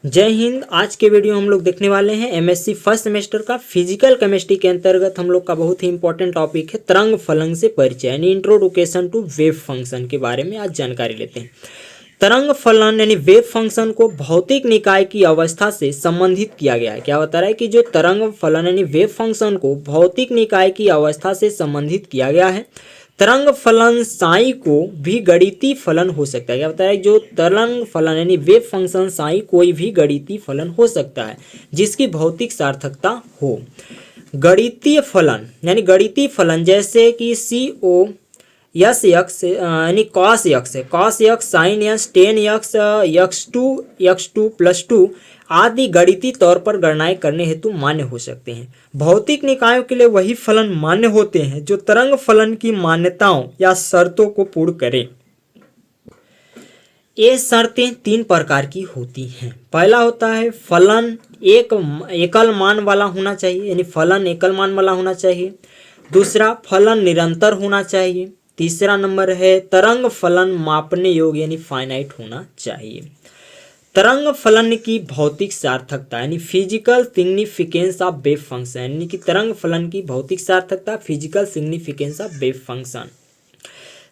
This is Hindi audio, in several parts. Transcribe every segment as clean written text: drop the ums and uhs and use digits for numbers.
जय हिंद। आज के वीडियो हम लोग देखने वाले हैं एमएससी फर्स्ट सेमेस्टर का फिजिकल केमिस्ट्री के अंतर्गत हम लोग का बहुत ही इंपॉर्टेंट टॉपिक है तरंग फलन से परिचय यानी इंट्रोडक्शन टू वेव फंक्शन के बारे में आज जानकारी लेते हैं। तरंग फलन यानी वेव फंक्शन को भौतिक निकाय की अवस्था से संबंधित किया गया है। क्या बता रहा है कि जो तरंग फलन यानी वेव फंक्शन को भौतिक निकाय की अवस्था से संबंधित किया गया है। तरंग फलन साई को भी गणितीय फलन हो सकता है। क्या बता रहा है जो तरंग फलन यानी वेव फंक्शन साई कोई भी गणितीय फलन हो सकता है जिसकी भौतिक सार्थकता हो। गणितीय फलन यानी गणितीय फलन जैसे कि सी ओ यस यक्स यानी कॉस यक्स है, cos x sign x ten x x two plus two आदि गणितीय तौर पर गणनाएं करने हेतु मान्य हो सकते हैं। भौतिक निकायों के लिए वही फलन मान्य होते हैं जो तरंग फलन की मान्यताओं या शर्तों को पूर्ण करें। ये शर्तें तीन प्रकार की होती हैं। पहला होता है फलन एक एकल मान वाला होना चाहिए यानी फलन एकल मान वाला होना चाहिए। दूसरा फलन निरंतर होना चाहिए। तीसरा नंबर है तरंग फलन मापने योग्य यानी फाइनाइट होना चाहिए। तरंग फलन की भौतिक सार्थकता यानी physical significance of wave function यानी कि तरंग फलन की भौतिक सार्थकता physical significance of wave function.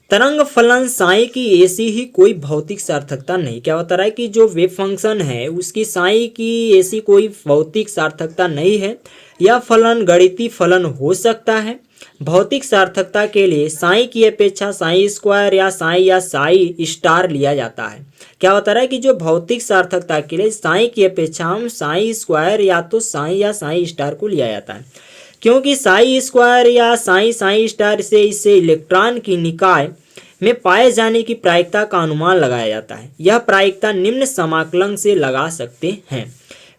तरंग फलन साई की ऐसी ही कोई भौतिक सार्थकता नहीं। क्या बता रहा है कि जो वेव फंक्शन है उसकी साई की ऐसी कोई भौतिक सार्थकता नहीं है। यह फलन गणितीय फलन हो सकता है। भौतिक सार्थकता के लिए साई की अपेक्षा साई स्क्वायर या साई स्टार लिया जाता है। क्या बता रहा है कि जो भौतिक सार्थकता के लिए साई की अपेक्षा हम साई स्क्वायर या तो साई स्टार को लिया जाता है क्योंकि साई स्क्वायर या साई स्टार से इससे इलेक्ट्रॉन की निकाय में पाए जाने की प्रायिकता का अनुमान लगाया जाता है। यह प्रायिकता निम्न समाकलन से लगा सकते हैं।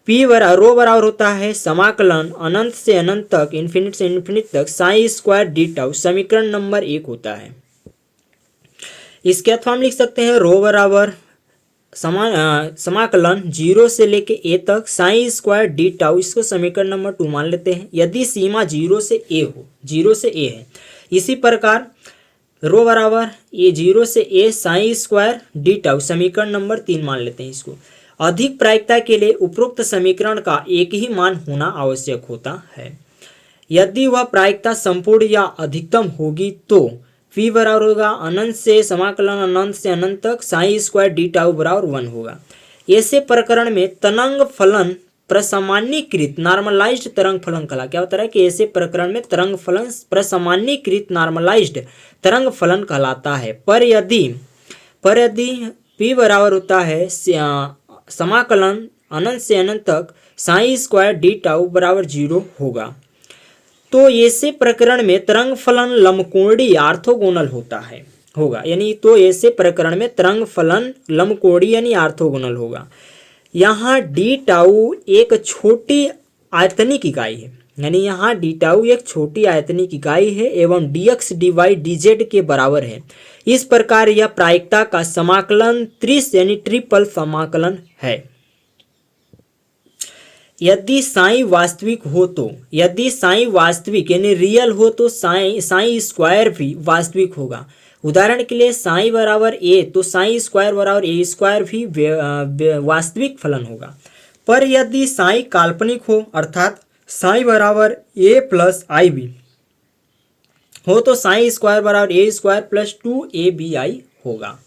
पी बराबर रो बराबर होता है समाकलन अनंत से अनंत तक इन्फिनिट से इन्फिनिट तक साई स्क्वायर डी टाउ समीकरण नंबर 1 होता है। इसके अथवा हम लिख सकते हैं रो बराबर समाकलन 0 से लेके ए तक साई स्क्वायर डी टाउ, इसको समीकरण नंबर 2 मान लेते हैं यदि सीमा 0 से ए हो, 0 से ए है। इसी प्रकार रो बराबर ये 0 से ए साई स्क्वायर डी टाउ समीकरण नंबर 3 मान लेते हैं। इसको अधिक प्रायिकता के लिए उपरोक्त समीकरण का एक ही मान होना आवश्यक होता है। यदि वह प्रायिकता संपूर्ण या अधिकतम होगी तो पी बराबर होगा अनंत से समाकलन अनंत से अनंत तक साई स्क्वायर डी टाउ बराबर 1 होगा। ऐसे प्रकरण में तरंग फलन प्रसामान्यीकृत नॉर्मलाइज्ड तरंग फलन कहला। क्या बता रहा है कि ऐसे प्रकरण में तरंग फलन प्रसामान्यीकृत नॉर्मलाइज्ड तरंग फलन कहलाता है। पर यदि पी बराबर होता है समाकलन अनंत से अनंत तक साई स्क्वायर डी टाउ बराबर 0 होगा तो ऐसे प्रकरण में तरंग फलन लंबकोणीय ऑर्थोगोनल होगा यानी तो ऐसे प्रकरण में तरंग फलन लंबकोणीय यानी ऑर्थोगोनल होगा। यहाँ डी टाउ एक छोटी आयतनिक इकाई है यानी यहाँ डी टाउ एक छोटी आयतनिक इकाई है एवं dx dy dz के बराबर है। इस प्रकार यह प्रायिकता का समाकलन त्रिश यानी ट्रिपल समाकलन है। यदि साई वास्तविक हो तो यदि साई वास्तविक यानी रियल हो तो साई स्क्वायर भी वास्तविक होगा। उदाहरण के लिए साई बराबर ए तो साई स्क्वायर बराबर ए स्क्वायर भी वास्तविक फलन होगा। पर यदि साई काल्पनिक हो अर्थात साई बराबर ए प्लस आई बी हो तो साई स्क्वायर बराबर ए स्क्वायर प्लस 2abi होगा।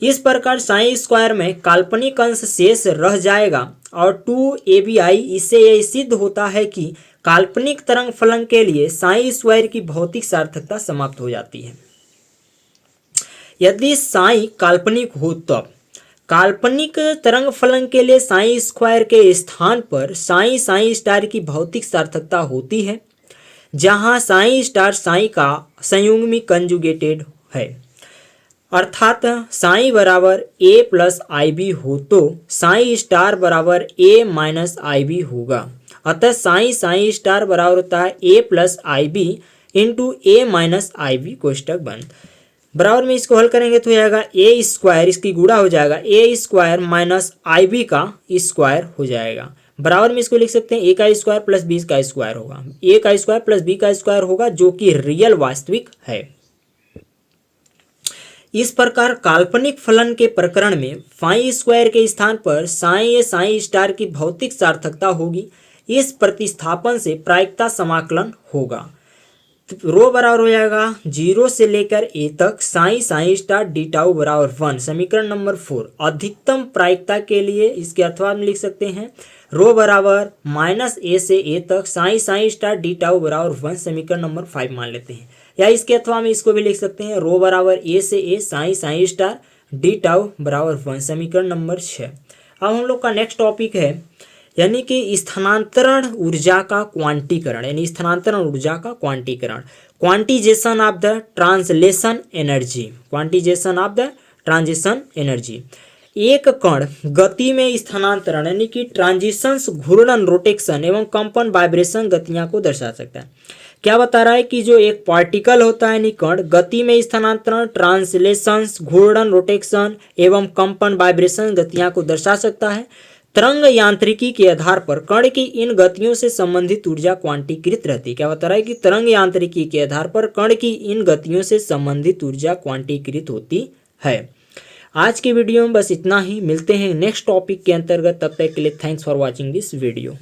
इस प्रकार साई स्क्वायर में काल्पनिक अंश शेष रह जाएगा और 2abi इससे यह सिद्ध होता है कि काल्पनिक तरंग फलन के लिए साई स्क्वायर की भौतिक सार्थकता समाप्त हो जाती है। यदि साई काल्पनिक हो तब काल्पनिक तरंग फलन के लिए साई स्क्वायर के स्थान पर साई स्टार की भौतिक सार्थकता होती है जहां साई स्टार साई का संयुग्मी कंजुगेटेड है अर्थात साई बराबर ए प्लस आई बी हो तो साई स्टार बराबर ए माइनस आई बी होगा। अतः साई स्टार बराबर होता है ए प्लस आई बी इंटू ए माइनस आई बी कोष्टक बंद। बराबर में इसको हल करेंगे तो आएगा ए स्क्वायर इसकी गुणा हो जाएगा ए स्क्वायर माइनस आई बी का स्क्वायर हो जाएगा। बराबर में इसको लिख सकते हैं ए का स्क्वायर प्लस बी का स्क्वायर होगा। ए का स्क्वायर प्लस बी का स्क्वायर होगा जो कि रियल वास्तविक है। इस प्रकार काल्पनिक फलन के प्रकरण में फाई स्क्वायर के स्थान पर साई ए साई स्टार की भौतिक सार्थकता होगी। इस प्रतिस्थापन से प्रायिकता समाकलन होगा। तो रो बराबर हो जाएगा 0 से लेकर ए तक Sai Sai star D tau बराबर 1। समीकरण नंबर 4 अधिकतम प्रायिकता के लिए इसके अथवा में लिख सकते हैं रो बराबर -a से a तक Sai Sai star D tau बराबर 1। समीकरण नंबर 5 मान लेते हैं, या इसके अथवा में इसको भी लिख सकते हैं रो बराबर a से a Sai Sai star D tau बराबर 1। समीकरण नंबर 6। अब हम लोग का नेक्स्ट टॉपिक है यानी कि स्थानांतरण ऊर्जा का क्वांटीकरण, यानी स्थानांतरण ऊर्जा का क्वांटीकरण, quantization of the translation energy, quantization of the transition energy. एक कण गति में स्थानांतरण यानी कि ट्रांजिशंस, घूर्णन, रोटेशन एवं कंपन, वाइब्रेशन गतियां को दर्शा सकता है। क्या बता रहा है कि जो एक पार्टिकल होता है यानी कण गति में स्थानांतरण, ट्रांसलेशंस, घूर्णन, रोटेशन एवं कंपन, वाइब्रेशन गतियां को दर्शा सकता है। तरंग यांत्रिकी के आधार पर कण की इन गतियों से संबंधित ऊर्जा क्वांटीकृत रहती है। क्या बता रहा है कि तरंग यांत्रिकी के आधार पर कण की इन गतियों से संबंधित ऊर्जा क्वांटीकृत होती है। आज की वीडियो में बस इतना ही, मिलते हैं नेक्स्ट टॉपिक के अंतर्गत। तब तक के लिए thanks for watching this video.